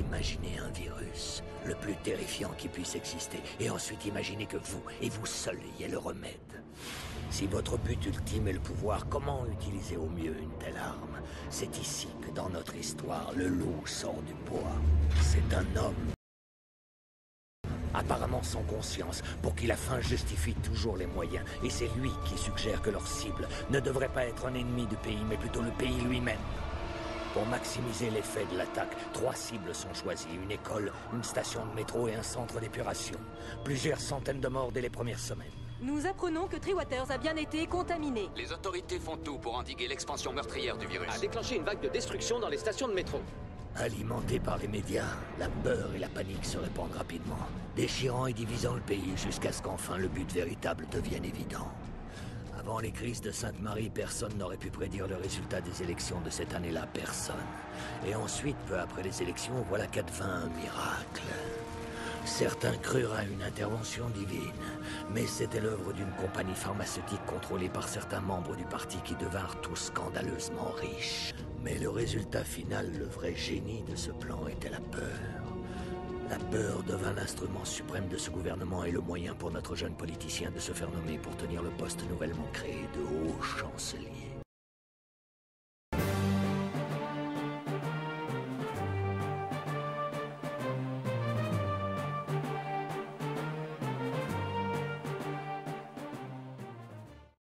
Imaginez un virus, le plus terrifiant qui puisse exister, et ensuite imaginez que vous, et vous seul, ayez le remède. Si votre but ultime est le pouvoir, comment utiliser au mieux une telle arme? C'est ici que dans notre histoire, le loup sort du bois. C'est un homme, apparemment sans conscience, pour qui la fin justifie toujours les moyens. Et c'est lui qui suggère que leur cible ne devrait pas être un ennemi du pays, mais plutôt le pays lui-même. Pour maximiser l'effet de l'attaque, 3 cibles sont choisies. Une école, une station de métro et un centre d'épuration. Plusieurs centaines de morts dès les premières semaines. Nous apprenons que Treewaters a bien été contaminé. Les autorités font tout pour endiguer l'expansion meurtrière du virus. A déclenché une vague de destruction dans les stations de métro. Alimenté par les médias, la peur et la panique se répandent rapidement, déchirant et divisant le pays jusqu'à ce qu'enfin le but véritable devienne évident. Avant les crises de Sainte-Marie, personne n'aurait pu prédire le résultat des élections de cette année-là, personne. Et ensuite, peu après les élections, voilà qu'advint un miracle. Certains crurent à une intervention divine, mais c'était l'œuvre d'une compagnie pharmaceutique contrôlée par certains membres du parti qui devinrent tous scandaleusement riches. Mais le résultat final, le vrai génie de ce plan était la peur. La peur devint l'instrument suprême de ce gouvernement et le moyen pour notre jeune politicien de se faire nommer pour tenir le poste nouvellement créé de haut chancelier.